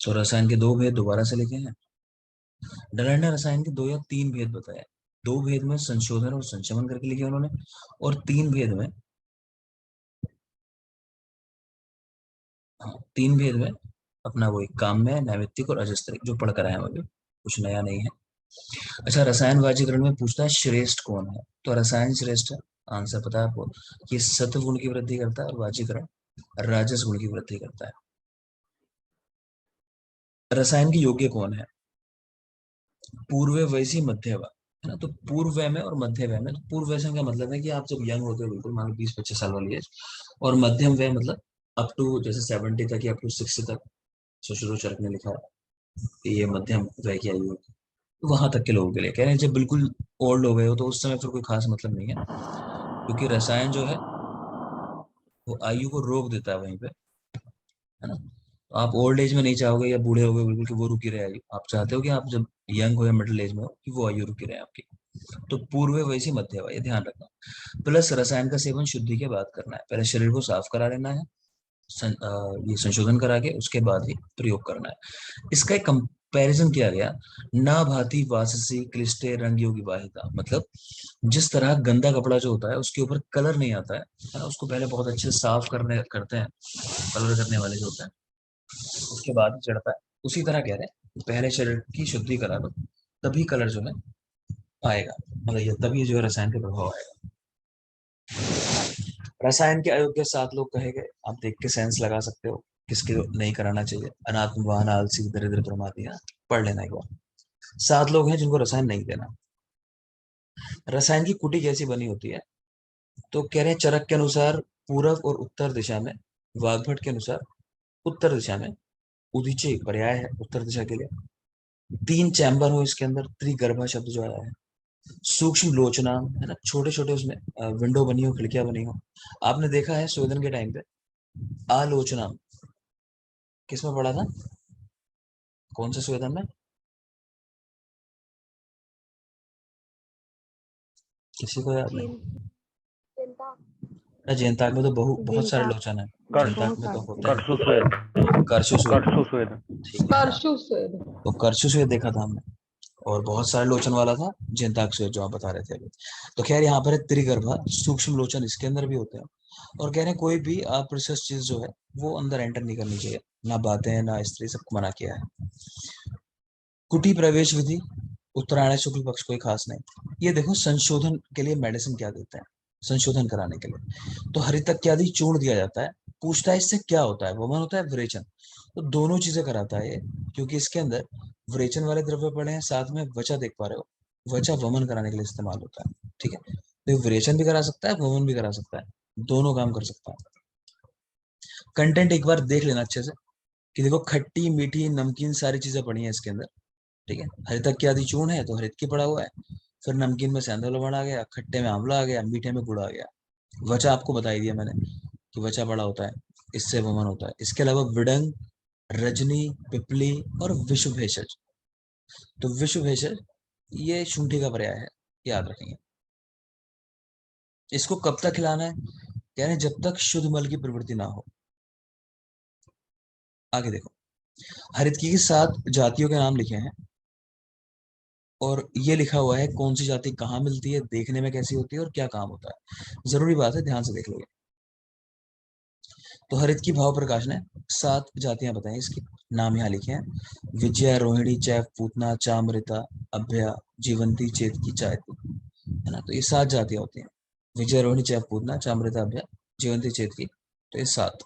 तो रसायन के दो भेद दोबारा से लिखे हैं। डलर ने रसायन के दो या तीन भेद बताए। दो भेद में संशोधन और संशमन करके लिखे उन्होंने, और तीन भेद में, हाँ, तीन भेद में अपना वही काम्य, नैमित्तिक और अजस्त्रिक जो पढ़कर आए हैं, वो कुछ नया नहीं है। अच्छा, रसायन वाजीकरण में पूछता है श्रेष्ठ कौन है, तो रसायन श्रेष्ठ है। आंसर पता है आपको, ये सत्व गुण की वृद्धि करता है और वाजीकरण राजस गुण की वृद्धि करता है। रसायन के योग्य कौन है? पूर्व वयसी मध्य व, है ना। तो पूर्व वय में और मध्य वय में, तो पूर्व वय से का मतलब है कि आप जब यंग होते हो, बिल्कुल मान लो 20-25 साल वाली एज, और मध्यम वय मतलब अप टू जैसे 70 तक या अप टू 60 तक। सुश्रुत चरक ने लिखा है कि ये मध्यम वय की आयु है। तो वहां तक के लोगों के लिए कह रहे हैं, जब बिल्कुल ओल्ड हो गए हो तो उस समय फिर कोई खास मतलब नहीं है, क्योंकि रसायन जो है वो आयु को रोक देता है वहीं पे, है ना। तो आप ओल्ड एज में नहीं चाहोगे या बूढ़े हो गए बिल्कुल कि वो रुकी रहे आयु, आप चाहते हो कि आप जब यंग हो या मिडिल एज में हो कि वो आयु रुकी रहे आपकी। तो पूर्व वयसी मध्य वय, ये ध्यान रखना। प्लस रसायन का सेवन शुद्धि के बाद करना है, पहले शरीर को साफ करा लेना है, ये संशोधन करा के उसके बाद ही प्रयोग करना है। इसका एक कंपैरिजन किया गया, ना भांति वाससी क्लिष्टे रंग योगी वाहिता, मतलब जिस तरह गंदा कपड़ा जो होता है उसके ऊपर कलर नहीं आता है ना, उसको पहले बहुत अच्छे से साफ करते हैं कलर करने वाले जो होते हैं, उसके बाद ही चढ़ता है। उसी तरह कह रहे हैं पहले शरीर की शुद्धि करा लो, तभी कलर जो है आएगा, मतलब ये तभी जो है रसायन का प्रभाव आएगा। रसायन के अयोग्य 7 लोग कहे गए, आप देख के सेंस लगा सकते हो किसके नहीं कराना चाहिए। अनात्मवान, आलसी, दरिद्र, प्रमादी, पढ़ लेना एक बार। 7 लोग हैं जिनको रसायन नहीं देना। रसायन की कुटी कैसी बनी होती है, तो कह रहे हैं चरक के अनुसार पूर्व और उत्तर दिशा में, वाग्भट के अनुसार उत्तर दिशा में, उदीचे पर्याय है उत्तर दिशा के लिए, 3 चैम्बर हो इसके अंदर, त्रिगर्भा शब्द जो आया है, सूक्ष्म लोचना, है ना, छोटे छोटे उसमें विंडो बनी हो, खिड़कियां बनी हो। आपने देखा है स्वेदन के टाइम पे आलोचना किसमें पढ़ा था, कौन से स्वेदन में, किसी को याद नहीं? चिंता। जयंताक में तो बहुत सारे जिनता। लोचन है, जयंताक बहुत में तो सारे। होते हैं। कर्षुस्वेद। करशु स्वेद, कर्षुस्वेद। ठीक है हाँ। परशु स्वेद। तो करशु स्वेद देखा था हमने, और बहुत सारे लोचन वाला था जयंताक स्वेद जो आप बता रहे थे अभी। तो खैर यहाँ पर है त्रिगर्भा, सूक्ष्म लोचन इसके अंदर भी होते हैं। और कह रहे हैं कोई भी अप्रिशियस चीज जो है वो अंदर एंटर नहीं करनी चाहिए, ना बातें ना स्त्री, सबको मना किया है। कुटी प्रवेश विधि, उत्तरायण शुक्ल पक्ष कोई खास नहीं। ये देखो संशोधन के लिए मेडिसिन क्या देते हैं, संशोधन कराने के लिए तो हरितक्यादि चूर्ण दिया जाता है। पूछता है इससे क्या होता है, वमन होता है विरेचन, तो दोनों चीजें कराता है ये, क्योंकि इसके अंदर विरेचन वाले द्रव्य पड़े हैं, साथ में वचा देख पा रहे हो, वचा वमन कराने के लिए इस्तेमाल होता है, ठीक है। तो ये विरेचन भी करा सकता है, वमन भी करा सकता है, दोनों काम कर सकता है। कंटेंट एक बार देख लेना अच्छे से, कि देखो खट्टी मीठी नमकीन सारी चीजें पड़ी हैं इसके अंदर, ठीक है। हरितक की आदि चूर्ण है तो हरित की पड़ा हुआ है, फिर नमकीन में सेंधा लवण आ गया, खट्टे में आंवला आ गया, मीठे में गुड़ आ गया। वचा आपको बता ही दिया मैंने कि वचा पड़ा होता है, इससे वमन होता है। इसके अलावा विडंग, रजनी, पिपली और विश्व भेषज, तो विश्व भेषज ये शुंठी का पर्याय है, याद रखेंगे। इसको कब तक खिलाना है, कह रहे हैं जब तक शुद्ध मल की प्रवृत्ति ना हो। आगे देखो, हरित की 7 जातियों के नाम लिखे हैं, और ये लिखा हुआ है कौन सी जाति कहाँ मिलती है, देखने में कैसी होती है और क्या काम होता है। जरूरी बात है, ध्यान से देख लोगे। तो हरित की भाव प्रकाश ने 7 जातियां बताई, इसके नाम यहाँ लिखे हैं, विजया, रोहिणी, चैव, पूतना, चामृता, अभ्या, जीवंती, चेतकी, चायती, है ना। तो ये 7 जातियां होती हैं, विजय, रोहिणी, चैव, पूतना, चामृता, अभ्या, जीवंती, चेतकी, तो ये 7।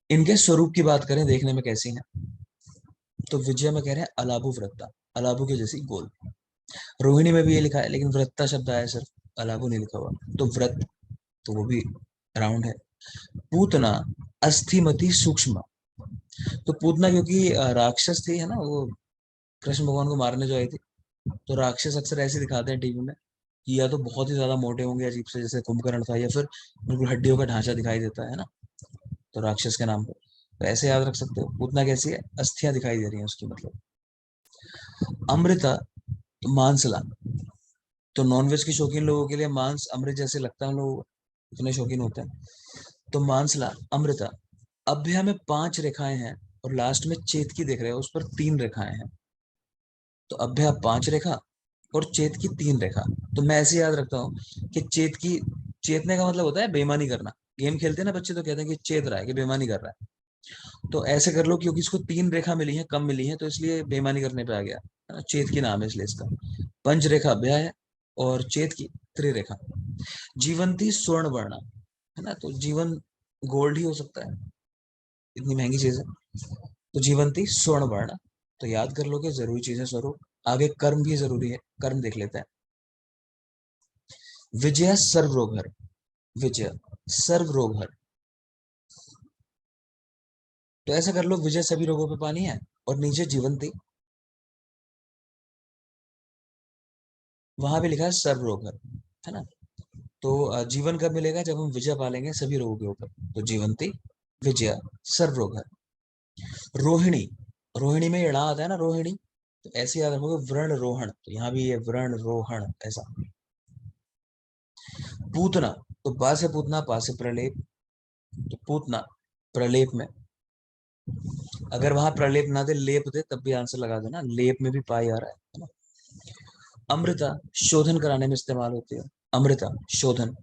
इनके स्वरूप की बात करें देखने में कैसी हैं, तो विजय में कह रहे हैं अलाबु वृत्ता, अलाबु के जैसी गोल। रोहिणी में भी ये लिखा है लेकिन वृत्ता शब्द आया सिर्फ, अलाबु नहीं लिखा हुआ, तो व्रत तो वो भी राउंड है। पूतना अस्थिमति सूक्ष्म, तो पूतना क्योंकि राक्षस थी, है ना, वो कृष्ण भगवान को मारने जो आई थी, तो राक्षस अक्सर ऐसे दिखाते हैं टीवी में कि या तो बहुत ही ज्यादा मोटे होंगे अजीब से, जैसे कुंभकर्ण था, या फिर बिल्कुल हड्डियों का ढांचा दिखाई देता है ना, तो राक्षस के नाम पर, तो ऐसे याद रख सकते हो। पूतना कैसी है, अस्थियां दिखाई दे रही हैं उसकी, मतलब। अमृता, तो मांसला, तो नॉनवेज के शौकीन लोगों के लिए मांस अमृत जैसे लगता है, हम लोग इतने शौकीन होते हैं, तो मांसला, अमृता। अभ्या में 5 रेखाएं हैं और लास्ट में चेत की देख रहे हो, उस पर 3 रेखाएं हैं। तो अभ्या 5 रेखा और चेत की 3 रेखा। तो मैं ऐसे याद रखता हूँ कि चेतने का मतलब होता है बेईमानी करना। गेम खेलते हैं ना बच्चे, तो कहते हैं कि चेत रहा है, कि बेईमानी कर रहा है। तो ऐसे कर लो, क्योंकि इसको 3 रेखा मिली है, कम मिली है, तो इसलिए बेईमानी करने पे आ गया है ना, चेत की नाम है इसलिए इसका। पंच रेखा अभ्या है और चेत की त्रिरेखा। जीवंती स्वर्ण वर्णा है ना, तो जीवन गोल्ड ही हो सकता है, इतनी महंगी चीज है। तो जीवंती स्वर्ण वर्ण, तो याद कर लोगे जरूरी चीजें स्वरूप। आगे कर्म भी जरूरी है, कर्म देख लेते हैं। विजय सर्वरोगहर, विजय सर्वरोगहर। तो ऐसा कर लो, विजय सभी रोगों पे पानी है, और नीचे जीवंती, वहां भी लिखा है सर्वरोगहर, है ना। तो जीवन कब मिलेगा, जब हम विजय पालेंगे सभी रोगों के ऊपर। तो जीवंती, विजय, सर्वरोगहर। रोहिणी, रोहिणी में यड़ा आता है ना, रोहिणी। तो ऐसे याद रखोगे, वृण रोहण, तो यहाँ भी ये वृण रोहण ऐसा। पूतना, तो बा से पूतना, पा से प्रलेप, तो पूतना प्रलेप में। अगर वहां प्रलेप ना दे, लेप दे, तब भी आंसर लगा देना, लेप में भी पाई आ रहा है ना। अमृता शोधन कराने में इस्तेमाल होती है, अमृता शोधन।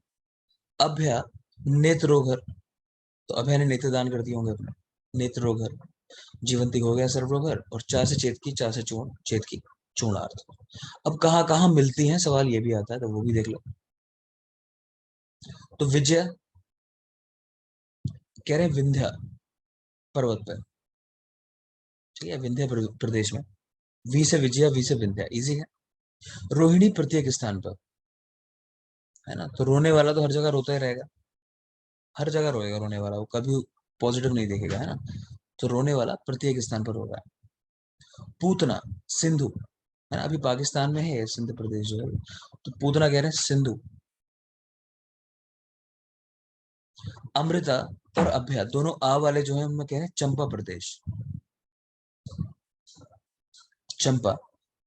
अभया नेत्रोघर, तो अभय ने नेत्र दान कर दिए होंगे अपने, नेत्रोघर। जीवंती हो गया सर्वरोघर, और चा से चेत की, चा से चूर्ण, चेत की चूर्णार्थ। अब कहाँ कहाँ मिलती हैं, सवाल ये भी आता है, तो वो भी देख लो। तो विजय कह रहे हैं विंध्या पर्वत पर, ठीक है, विंध्य प्रदेश में। वी से विजया, वी से विंध्या, इजी है। रोहिणी प्रत्येक स्थान पर, है ना, तो रोने वाला तो हर जगह रोता ही रहेगा, हर जगह रोएगा रोने वाला, वो कभी पॉजिटिव नहीं देखेगा, है ना। तो रोने वाला प्रत्येक स्थान पर होगा। पूतना सिंधु, है ना, अभी पाकिस्तान में है सिंध प्रदेश जो है, तो पूतना कह रहे हैं सिंधु। अमृता और अभ्या दोनों आ वाले जो है, उनमें कह रहे हैं चंपा प्रदेश, चंपा।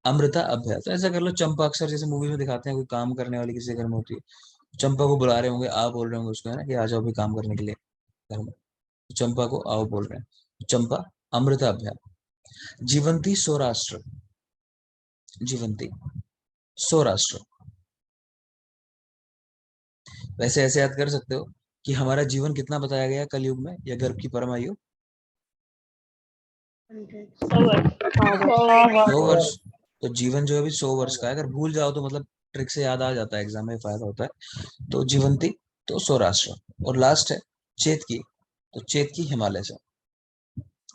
अमृता अभ्या, तो ऐसा कर लो, चंपा अक्सर जैसे मूवी में दिखाते हैं, कोई काम करने वाली किसी के घर में होती है, चंपा को बुला रहे होंगे, आ बोल रहे होंगे उसको, है ना, कि आ जाओ भी काम करने के लिए घर में। तो चंपा को आओ बोल रहे हैं, चंपा। अमृता अभ्या। जीवंती सौराष्ट्र, जीवंती सौराष्ट्र। वैसे ऐसे याद कर सकते हो कि हमारा जीवन कितना बताया गया है कलयुग में, या गर्भ की परम आयु? 100 वर्ष। तो जीवन जो है अभी 100 वर्ष का है, अगर भूल जाओ तो मतलब ट्रिक से याद आ जाता है, एग्जाम में फायदा होता है। तो जीवंती, तो सौराष्ट्र। और लास्ट है चेत की, तो चेत की हिमालय से,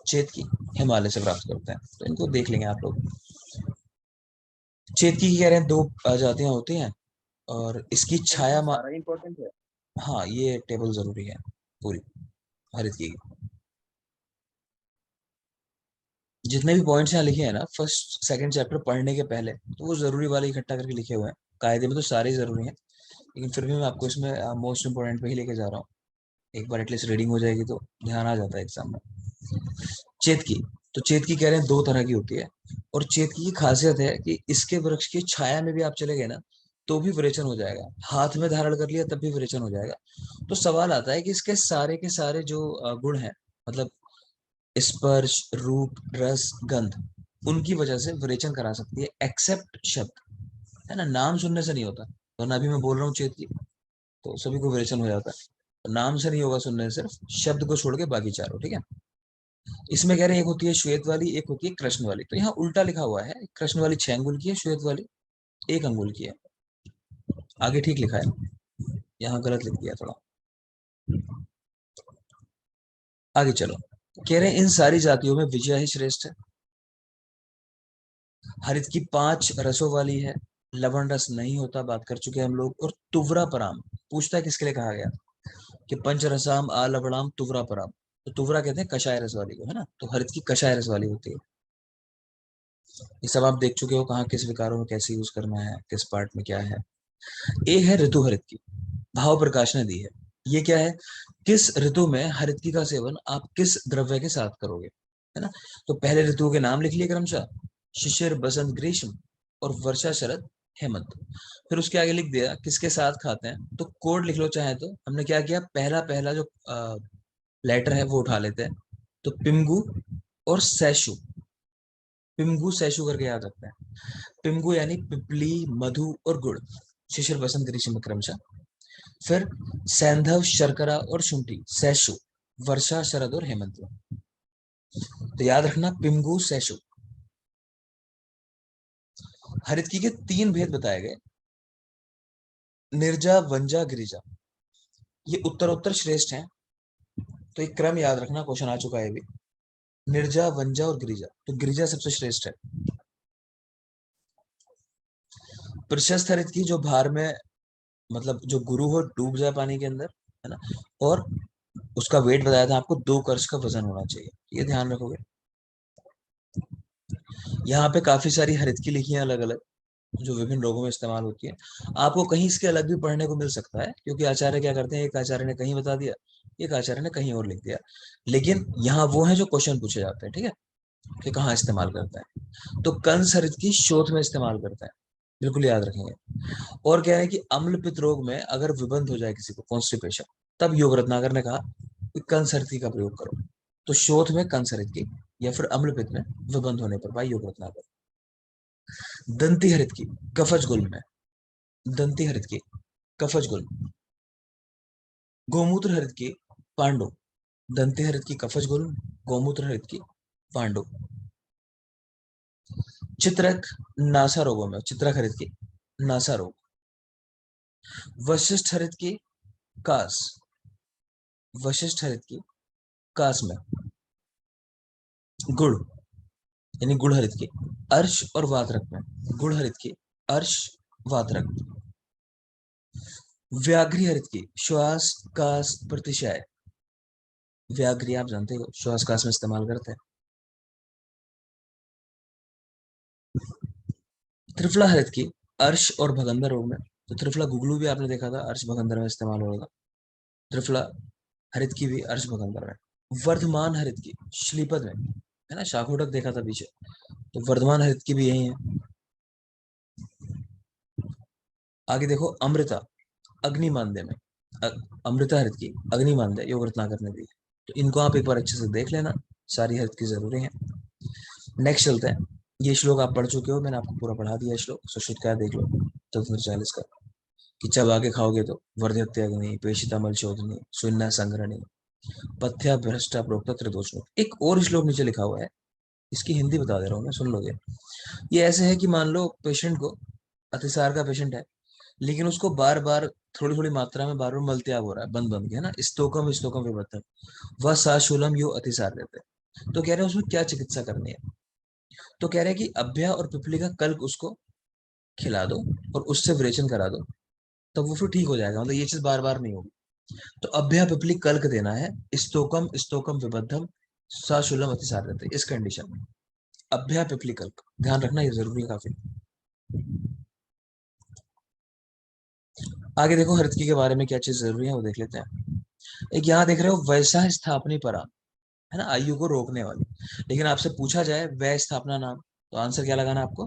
चेत की हिमालय से प्राप्त करते हैं, तो इनको देख लेंगे आप लोग। चेत की कह रहे हैं 2 जातियां होती हैं, और इसकी छाया इंपॉर्टेंट है। हाँ, ये टेबल जरूरी है पूरी हरित की। जितने भी पॉइंट्स यहाँ लिखे हैं ना, फर्स्ट सेकंड चैप्टर पढ़ने के पहले, तो वो जरूरी वाले इकट्ठा करके लिखे हुए हैं। कायदे में तो सारे ही जरूरी हैं, लेकिन फिर भी मैं आपको इसमें मोस्ट इंपोर्टेंट पे ही लेके जा रहा हूँ। एक बार एटलीस्ट रीडिंग हो जाएगी तो ध्यान आ जाता है एग्जाम में। चेतकी, तो चेतकी कह रहे हैं 2 तरह की होती है, और चेतकी की खासियत है कि इसके वृक्ष की छाया में भी आप चले गए ना, तो भी विरेचन हो जाएगा, हाथ में धारण कर लिया तब भी विरेचन हो जाएगा। तो सवाल आता है कि इसके सारे के सारे जो गुण हैं, मतलब स्पर्श, रूप, रस, गंध, उनकी वजह से विरेचन करा सकती है, एक्सेप्ट शब्द, है ना, नाम सुनने से नहीं होता। तो अभी मैं बोल रहा हूँ चेत की, तो सभी को विरेचन हो जाता है। तो नाम से नहीं होगा सुनने से, सिर्फ शब्द को छोड़ के बाकी चारों, ठीक है। इसमें कह रहे हैं एक होती है श्वेत वाली, एक होती है कृष्ण वाली। तो यहाँ उल्टा लिखा हुआ है, कृष्ण वाली 6 अंगुल की है, श्वेत वाली 1 अंगुल की है। आगे ठीक लिखा है, यहाँ गलत लिख दिया थोड़ा। आगे चलो, कह रहे हैं इन सारी जातियों में विजया ही श्रेष्ठ है। हरित की 5 रसों वाली है, लवण रस नहीं होता, बात कर चुके हैं हम लोग। और तुवरा पराम, पूछता है किसके लिए कहा गया, कि पंच रसाम आ लवणाम तुवरा पराम। तो तुवरा कहते हैं कषाय रस वाली को, है ना, तो हरित की कषाय रस वाली होती है। ये सब आप देख चुके हो, कहाँ किस विकारों में कैसे यूज करना है, किस पार्ट में क्या है। एक है ऋतु हरित की, भाव प्रकाश ने दी है। ये क्या है, किस ऋतु में हरित की का सेवन आप किस द्रव्य के साथ करोगे, है ना। तो पहले ऋतुओं के नाम लिख लिए क्रमशः, शिशिर, बसंत, ग्रीष्म, और वर्षा, शरद, हेमंत। फिर उसके आगे लिख दिया किसके साथ खाते हैं, तो कोड लिख लो चाहे तो। हमने क्या किया, पहला पहला जो लेटर है वो उठा लेते हैं, तो पिंगू, और सैशु, पिमगु सैशु करके याद रखते हैं। पिमगु यानी पिपली, मधु और गुड़, शिशिर बसंत ऋषि में क्रमशः। फिर सैंधव, शर्करा और शुंठी, सैशु, वर्षा, शरद और हेमंत में। तो याद रखना पिमगु सैशु। हरितकी के 3 भेद बताए गए, निर्जा, वंजा, गिरिजा। ये उत्तरोत्तर श्रेष्ठ हैं, तो एक क्रम याद रखना, क्वेश्चन आ चुका है भी। निर्जा, वंजा और गिरिजा, तो गिरिजा सबसे श्रेष्ठ है। प्रशस्त हरित की, जो भार में मतलब जो गुरु हो डूब जाए पानी के अंदर, है ना, और उसका वेट बताया था आपको, 2 करोड़ का वजन होना चाहिए, ये ध्यान रखोगे। यहाँ पे काफी सारी हरित की लिखी है अलग अलग, जो विभिन्न रोगों में इस्तेमाल होती है। आपको कहीं इसके अलग भी पढ़ने को मिल सकता है, क्योंकि आचार्य क्या करते हैं, एक आचार्य ने कहीं बता दिया, एक आचार्य ने कहीं और लिख दिया, लेकिन यहाँ वो है जो क्वेश्चन पूछे जाते हैं, ठीक है, कि कहाँ इस्तेमाल करता है। तो कंस हरित की शोथ में इस्तेमाल करता है, बिल्कुल याद रखेंगे। और क्या है कि अम्ल पित्त रोग में अगर विबंध हो जाए किसी को, कॉन्स्टिपेशन, तब योग रत्नाकर ने कहा कि कंस हरित का प्रयोग करो। तो शोथ में कंस हरित की, या फिर अम्ल पित्त में विबंध होने पर भाई योग रत्नाकर। दंती हरित की कफज गुल्म में, दंती हरित की कफज गुल्म। गोमूत्र हरित की पांडु, दंती हरित की कफज गुल्म, गोमूत्र हरित की पांडु। चित्रक नासा रोगों में, चित्रक हरित की नासा रोग। वशिष्ठ हरित की कास, वशिष्ठ हरित की कास में। गुड़ यानी गुड़ हरित की अर्श और वातरक में, गुड़ हरित की अर्श, वातरक। व्याघ्री हरित की श्वास, कास, प्रतिशय। व्याघ्री आप जानते हो श्वास कास में इस्तेमाल करते हैं। त्रिफला हरित की अर्श और भगंदर रोग में, तो त्रिफला गुगलू भी आपने देखा था अर्श भगंदर में इस्तेमाल होगा। त्रिफला हरित की भी अर्श भगंदर में। वर्धमान हरित की श्लीपद में, है ना, शाखोटक देखा था पीछे, तो वर्धमान हरित की भी यही है। आगे देखो अमृता अग्निमांद्य में, अमृता हरित की अग्निमांद्य योग रत्नाकर ने दी, तो इनको आप एक बार अच्छे से देख लेना, सारी हरित की जरूरी है। नेक्स्ट चलते हैं, ये श्लोक आप पढ़ चुके हो, मैंने आपको पूरा पढ़ा दिया श्लोक, सुश्रुत का देख लो, तो 40 का, कि चबा के खाओगे तो वर्धत्य अग्नि, पेशिता मल शोधनी, शून्य संग्रहणी, पथ्या भ्रष्टा प्रोक्त त्रिदोष। एक और श्लोक नीचे लिखा हुआ है, इसकी हिंदी बता दे रहा हूँ मैं, सुन लोगे। ये ऐसे है कि मान लो पेशेंट को, अतिसार का पेशेंट है, लेकिन उसको बार बार थोड़ी थोड़ी मात्रा में बार बार मल त्याग हो रहा है, बंद बंद के, है ना, स्तोकम स्तोकम विवर्तन, वह साशूलम यो अतिसार देते हैं। तो कह रहे हैं उसमें क्या चिकित्सा करनी है, तो कह रहे हैं कि अभ्या और पिपली का कल्क उसको खिला दो और उससे विरेचन करा दो, तब वो फिर ठीक हो जाएगा, मतलब ये चीज बार बार नहीं होगी। तो अभ्या पिपली कल्क देना है, स्तोकम स्तोकम विबद्धम साशूलम अतिसार देते, इस कंडीशन में अभ्या पिपली कल्क, ध्यान रखना ये जरूरी है काफी। आगे देखो हरितकी के बारे में क्या चीज जरूरी है वो देख लेते हैं। एक यहाँ देख रहे हो वैसा स्थापनी परा, है ना, आयु को रोकने वाली। लेकिन आपसे पूछा जाए वै स्थापना नाम, तो आंसर क्या लगाना आपको,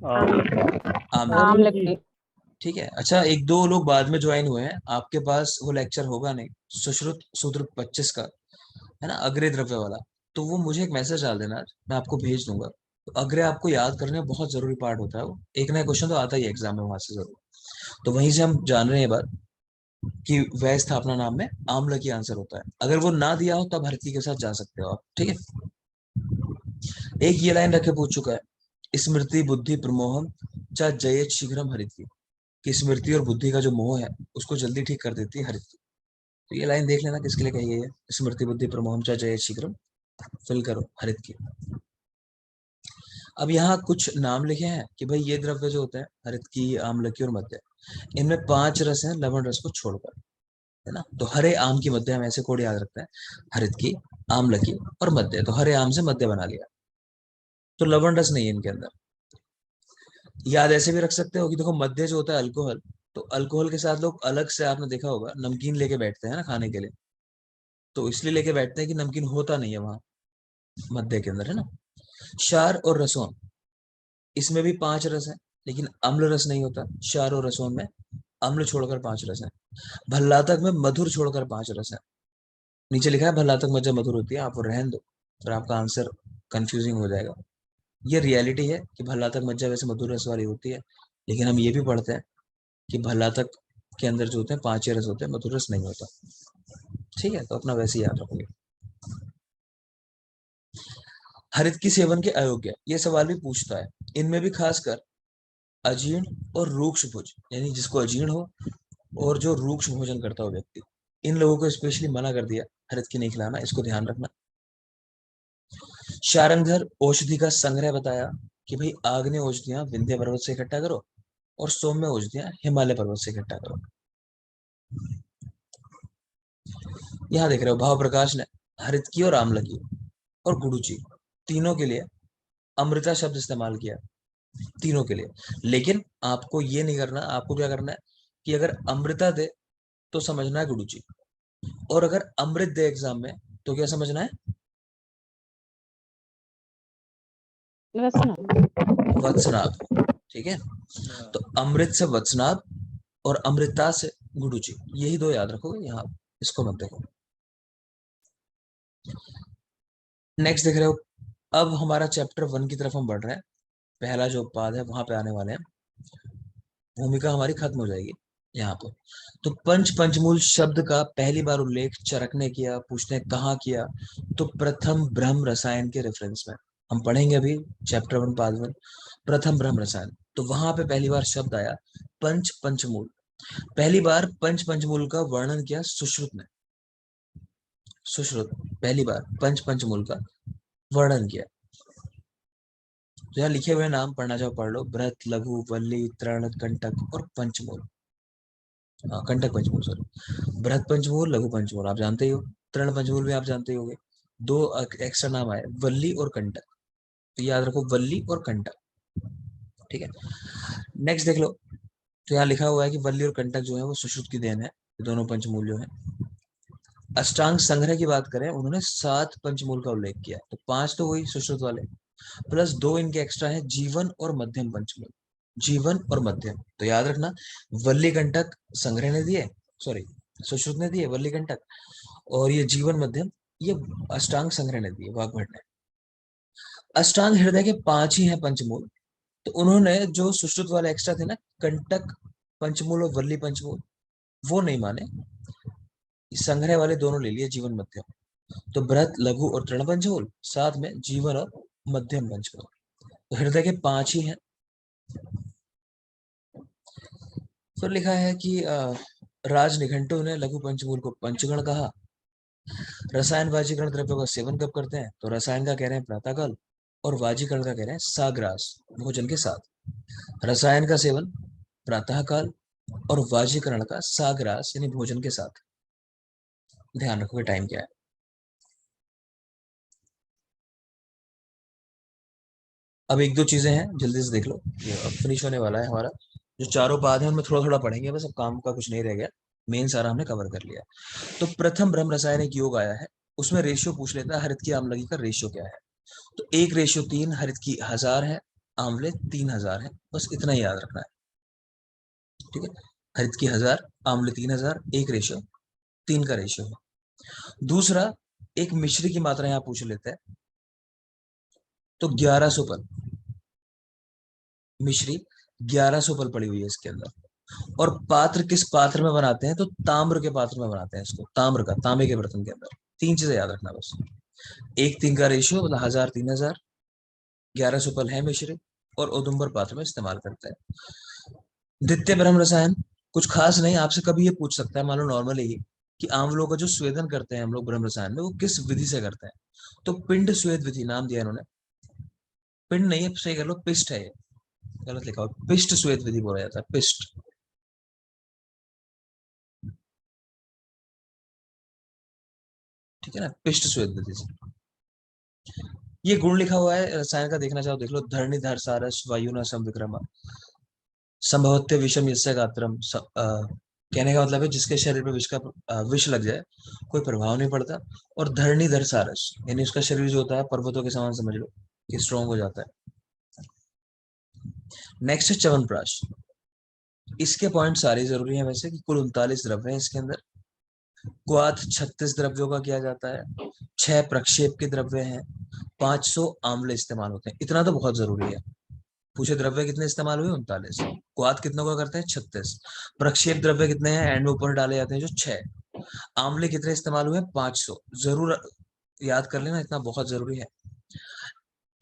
आमलकी। आमलक की। ठीक है, अच्छा एक दो लोग बाद में ज्वाइन हुए हैं, आपके पास वो लेक्चर होगा नहीं, सुश्रुत सूत्र 25 का, है ना, अग्रे द्रव्य वाला, तो वो मुझे एक मैसेज डाल देना, मैं आपको भेज दूंगा। तो अग्रे आपको याद करने में बहुत जरूरी पार्ट होता है वो, एक ना क्वेश्चन तो आता ही है एग्जाम में वहां से जरूर। तो वहीं से हम जान रहे हैं बात कि वह स्थापना नाम में आम्ल की आंसर होता है, अगर वो ना दिया हो तब हरकी के साथ जा सकते हो आप, ठीक है। एक ये लाइन रखे पूछ चुका है, स्मृति बुद्धि प्रमोहम चा जयेत शीघ्रम हरित, कि स्मृति और बुद्धि का जो मोह है उसको जल्दी ठीक कर देती है हरित। तो ये लाइन देख लेना किसके लिए कही गई है, स्मृति बुद्धि प्रमोहम चा जयेत शीघ्रम, फिल करो हरित की। अब यहाँ कुछ नाम लिखे हैं कि भाई ये द्रव्य जो होते हैं हरित की, आम्लकी और मध्य, इनमें 5 रस हैं लवण रस को छोड़कर, है ना। तो हरे आम की मध्य, हम ऐसे कोड याद रखते हैं, हरित की, आम्लकी और मध्य, तो हरे आम से मध्य बना लिया, तो लवण रस नहीं है इनके अंदर। याद ऐसे भी रख सकते हो कि देखो मध्य जो होता है अल्कोहल, तो अल्कोहल के साथ लोग अलग से, आपने देखा होगा, नमकीन लेके बैठते हैं ना खाने के लिए, तो इसलिए लेके बैठते हैं कि नमकीन होता नहीं है वहां मध्य के अंदर, है ना। क्षार और रसोन, इसमें भी 5 रस है, लेकिन अम्ल रस नहीं होता क्षार और रसोन में, अम्ल छोड़कर 5 रस है। भल्लातक में मधुर छोड़कर 5 रस है, नीचे लिखा है भल्लातक मज्जा मधुर होती है, आप वो रहन दो, फिर आपका आंसर कंफ्यूजिंग हो जाएगा। ये रियलिटी है कि भल्लातक मज्जा वैसे मधुर रस वाली होती है, लेकिन हम ये भी पढ़ते हैं कि भल्लातक के अंदर जो होते हैं 5 रस होते हैं, मधुर रस नहीं होता। ठीक है, तो अपना वैसे ही याद रखोगे। हरित की सेवन के अयोग्य, ये सवाल भी पूछता है। इनमें भी खासकर अजीर्ण और रूक्ष भोज, यानी जिसको अजीर्ण हो और जो रूक्ष भोजन करता हो व्यक्ति, इन लोगों को स्पेशली मना कर दिया हरित की नहीं खिलाना, इसको ध्यान रखना। शारंगधर औषधि का संग्रह बताया कि भाई आग्नेय औषधियां विंध्य पर्वत से इकट्ठा करो और सौम्य औषधियां हिमालय पर्वत से इकट्ठा करो। यहाँ देख रहे हो भाव प्रकाश ने हरित की और आम्ल की और गुडुचि तीनों के लिए अमृता शब्द इस्तेमाल किया, तीनों के लिए। लेकिन आपको ये नहीं करना, आपको क्या करना है कि अगर अमृता दे तो समझना है गुडुचि, और अगर अमृत दे एग्जाम में तो क्या समझना है? वत्सनाभ। ठीक है, तो अमृत से वत्सनाभ और अमृता से गुडुचि, यही दो याद रखो यहाँ, इसको मत देखो। नेक्स्ट देख रहे हो, अब हमारा चैप्टर 1 की तरफ हम बढ़ रहे हैं। पहला जो पाद है वहां पे आने वाले हैं, भूमिका हमारी खत्म हो जाएगी यहाँ पर। तो पंचमूल शब्द का पहली बार उल्लेख चरक ने किया, पूछते हैं कहाँ किया, तो प्रथम ब्रह्म रसायन के रेफरेंस में। हम पढ़ेंगे अभी चैप्टर 1 पाद 1, प्रथम ब्रह्म रसायन, तो वहां पे पहली बार शब्द आया पंचमूल। पहली बार पंचमूल का वर्णन किया सुश्रुत ने, सुश्रुत पहली बार पंचमूल का वर्णन किया। तो यहाँ लिखे हुए नाम पढ़ना चाहो पढ़ लो, बृहत, लघु, वल्ली, तृण, कंटक और पंचमूल। कंटक पंचमूल, सॉरी, बृहत पंचमूल, लघु पंचमूल आप जानते ही हो, तृण पंचमूल भी आप जानते ही होंगे। दो एक्स्ट्रा नाम आए, वल्ली और कंटक, तो याद रखो वल्ली और कंटक। ठीक है, नेक्स्ट देख लो, तो यहाँ लिखा हुआ है कि वल्ली और कंटक जो है वो सुश्रुत की देन है, दोनों पंचमूल जो है। अष्टांग संग्रह की बात करें, उन्होंने 7 पंचमूल का उल्लेख किया, तो 5 तो वही सुश्रुत वाले, प्लस 2 इनके एक्स्ट्रा है जीवन और मध्यम पंचमूल, जीवन और मध्यम। तो याद रखना, वल्ली कंटक संग्रह ने दिए, सॉरी सुश्रुत ने दिए वल्ली कंटक, और ये जीवन मध्यम ये अष्टांग संग्रह ने दिए वाग्भट ने। अष्टांग हृदय के 5 ही हैं पंचमूल, तो उन्होंने जो सुश्रुत वाले एक्स्ट्रा थे ना, कंटक पंचमूल और वल्ली पंचमूल, वो नहीं माने, संग्रह वाले दोनों ले लिए जीवन मध्यम। तो बृहत, लघु और तृण पंचमूल, साथ में जीवन और मध्यम पंचमूल, तो हृदय के 5 ही हैं। फिर लिखा है कि राज निघंटु ने लघु पंचमूल को पंचगण कहा। रसायन वाजीकरण द्रव्यों का सेवन कब करते हैं, तो रसायन का कह रहे हैं प्रातःकाल, और वाजीकरण का कह रहे हैं साग्रास, भोजन के साथ। रसायन का सेवन प्रातःकाल और वाजीकरण का साग्रास यानी भोजन के साथ। ध्यान रखोगे टाइम क्या है। अब एक दो चीजें हैं जल्दी से देख लो, ये अब फिनिश होने वाला है हमारा। जो चारों पाद हैं उनमें थोड़ा थोड़ा पढ़ेंगे बस, अब काम का कुछ नहीं रह गया, मेन सारा हमने कवर कर लिया। तो प्रथम ब्रह्म रसायन एक योग आया है, उसमें रेशियो पूछ लेता है हरित की आम्लगी का रेशियो क्या है, तो 1:3 हरित की 1000 है, आंवले 3000 है, बस इतना ही याद रखना है। ठीक है, हरित की 1000, आंवले 3000, 1:3 का रेशियो है। दूसरा, एक मिश्री की मात्रा यहाँ पूछ लेते हैं, तो 1100 पल, मिश्री 1100 पल पड़ी हुई है इसके अंदर। और पात्र किस पात्र में बनाते हैं, तो ताम्र के पात्र में बनाते हैं इसको, ताम्र का, तांबे के बर्तन के अंदर। 3 चीजें याद रखना बस, 1:3 का रेशियो, मतलब 1000 3000, 1100 पल है मिश्री, और औदुंबर पात्र में इस्तेमाल करते हैं। द्वितीय ब्रह्म रसायन कुछ खास नहीं, आपसे कभी ये पूछ सकता है, मान लो नॉर्मली ही, कि आंवलों का जो स्वेदन करते हैं हम लोग ब्रह्म रसायन में, वो किस विधि से करते हैं, तो पिंड स्वेद विधि नाम दिया इन्होंने। पिंड नहीं है, सही कर लो, पिष्ट है ये, गलत लिखा हुआ, पिष्ट स्वेद विधि बोला जाता है, पिष्ट। ठीक है ना, पिष्ट स्वेद विधि से। ये गुण लिखा हुआ है रसायन का, देखना चाहो देख लो, धरणीधर सारस वायुना समविक्रमा, संभवत्य विषम यस्य गात्रम, कहने का मतलब है जिसके शरीर पे विष का विष लग जाए कोई प्रभाव नहीं पड़ता। और धरणीधर सारस यानी उसका शरीर जो होता है पर्वतों के समान समझ लो कि स्ट्रॉन्ग हो जाता है। नेक्स्ट है च्यवनप्राश, इसके पॉइंट सारे जरूरी हैं वैसे, कि कुल 39 द्रव्य है इसके अंदर, क्वाथ 36 द्रव्यों का किया जाता है, 6 प्रक्षेप के द्रव्य हैं, 500 आम्ल इस्तेमाल होते हैं। इतना तो बहुत जरूरी है। पूछे द्रव्य कितने इस्तेमाल हुए? 39। क्वाथ कितनों का करते हैं? 36। प्रक्षेप द्रव्य कितने हैं एंड में ऊपर डाले जाते हैं जो 6। आम्ल कितने इस्तेमाल हुए? 500। जरूर याद कर लेना, इतना बहुत जरूरी है।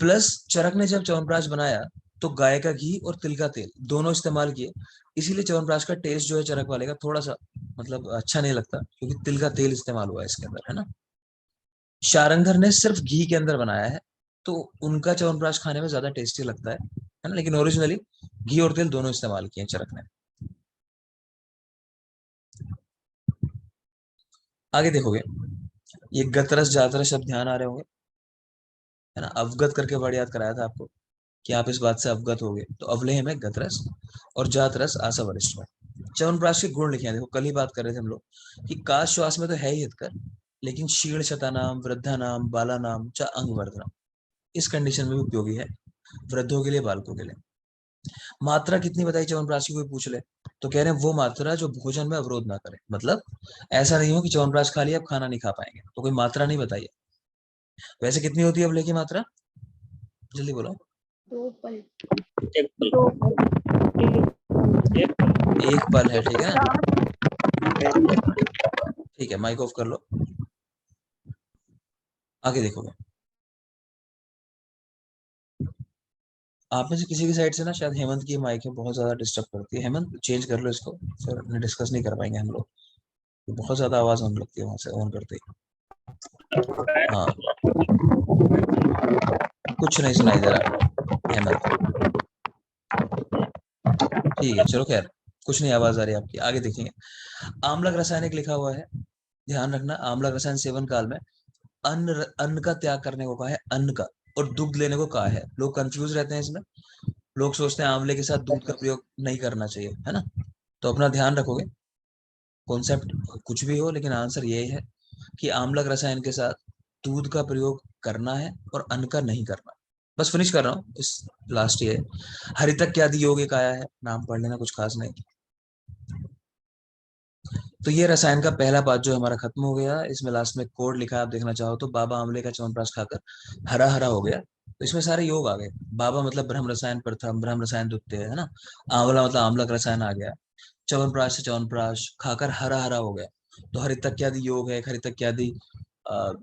प्लस चरक ने जब च्यवनप्राश बनाया तो गाय का घी और तिल का तेल दोनों इस्तेमाल किए, इसीलिए च्यवनप्राश का टेस्ट जो है चरक वाले का थोड़ा सा मतलब अच्छा नहीं लगता, क्योंकि तिल का तेल इस्तेमाल हुआ है इसके अंदर, है ना। शारंगधर ने सिर्फ घी के अंदर बनाया है, तो उनका च्यवनप्राश खाने में ज्यादा टेस्टी लगता है ना, लेकिन ओरिजिनली घी और तेल दोनों इस्तेमाल किए चरक ने। आगे देखोगे, ये गतरस जातरस शब्द ध्यान आ रहे होंगे, है ना। अवगत करके वर्ड याद कराया था आपको कि आप इस बात से अवगत हो गए। तो अवलेह में गतरस और जातरस आशा वरिष्ठ में। च्यवनप्राश के गुण लिखे हैं, देखो कल ही बात कर रहे थे हम लोग कि काश श्वास में तो है ही हितकर, लेकिन शीर्ण शता नाम, वृद्धा नाम, बाला नाम, चा अंग वर्धनम, इस कंडीशन में भी उपयोगी है, वृद्धों के लिए, बालकों के लिए। मात्रा कितनी बताई च्यवनप्राश की, कोई पूछ ले तो कह रहे हैं वो मात्रा जो भोजन में अवरोध ना करे, मतलब ऐसा नहीं हो कि च्यवनप्राश खा लिया अब खाना नहीं खा पाएंगे, तो कोई मात्रा नहीं बताइए। वैसे कितनी होती है अवले की मात्रा? जल्दी बोलो। 2 पल। एक पल। 2 पल। एक पल है, ठीक है ना। ठीक है, माइक ऑफ कर लो। आगे देखोगे, आप में से किसी की साइड से ना शायद हेमंत की माइक है बहुत ज्यादा डिस्टर्ब करती है। हेमंत चेंज कर लो इसको, फिर डिस्कस नहीं कर पाएंगे हम लोग, बहुत ज्यादा आवाज होने लगती है वहां से ऑन करते ही। हाँ, कुछ नहीं सुनाई दे रहा हेमंत। ठीक है चलो, खैर कुछ नहीं आवाज आ रही आपकी, आगे देखेंगे। आम्लक रासायनिक लिखा हुआ है, ध्यान रखना। आम्लक रसायन सेवन काल में अन्न का त्याग करने को कहा है, अन्न का, और दुग्ध लेने को कहा है। लोग कंफ्यूज रहते हैं इसमें, लोग सोचते हैं आंवले के साथ दूध का प्रयोग नहीं करना चाहिए, है ना। तो अपना ध्यान रखोगे, कॉन्सेप्ट कुछ भी हो लेकिन आंसर यही है कि आम्लक रसायन के साथ दूध का प्रयोग करना है और अन्न का नहीं करना। बस फिनिश कर रहा हूँ इस लास्ट ये। हरितक आदि योग एक आया है, नाम पढ़ लेना, कुछ खास नहीं। तो ये रसायन का पहला पार्ट जो हमारा खत्म हो गया। इसमें लास्ट में कोड लिखा है, आप देखना चाहो तो, बाबा आंवले का च्यवनप्राश खाकर हरा हरा हो गया। तो इसमें सारे योग आ गए। बाबा मतलब ब्रह्म रसायन प्रथम, ब्रह्म रसायन द्वितीय, है ना। आंवला मतलब आम्लक रसायन आ गया, च्यवनप्राश से च्यवनप्राश खाकर हरा हरा हो गया। तो हरितक्यादि योग है, हरितक्यादि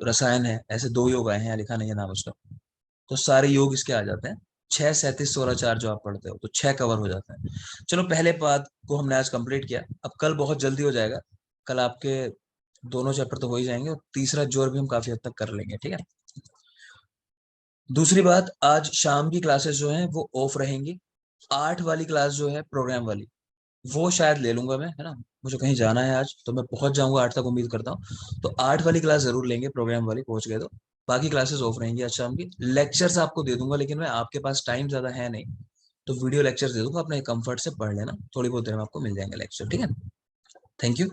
रसायन है, ऐसे 2 योग आए हैं, यहाँ लिखा नहीं है नाम उसका। तो सारे योग इसके आ जाते हैं। 6, 37, 16, 4 जो आप पढ़ते हो, तो 6 कवर हो जाते हैं। चलो, पहले पार्ट को हमने आज कंप्लीट किया, अब कल बहुत जल्दी हो जाएगा। कल आपके दोनों चैप्टर तो हो ही जाएंगे और तीसरा जोर भी हम काफी हद तक कर लेंगे, ठीक है। दूसरी बात, आज शाम की क्लासेस जो हैं वो ऑफ रहेंगी। 8 वाली क्लास जो है प्रोग्राम वाली, वो शायद ले लूंगा मैं, है ना। मुझे कहीं जाना है आज, तो मैं पहुंच जाऊंगा 8 तक, उम्मीद करता हूँ। तो 8 वाली क्लास जरूर लेंगे, प्रोग्राम वाली पहुंच गए तो। बाकी क्लासेस ऑफ रहेंगी आज शाम की। लेक्चर्स आपको दे दूंगा, लेकिन मैं आपके पास टाइम ज्यादा है नहीं, तो वीडियो लेक्चर दे दूंगा, अपने कंफर्ट से पढ़ लेना, थोड़ी बहुत देर में आपको मिल जाएंगे लेक्चर, ठीक है। Thank you.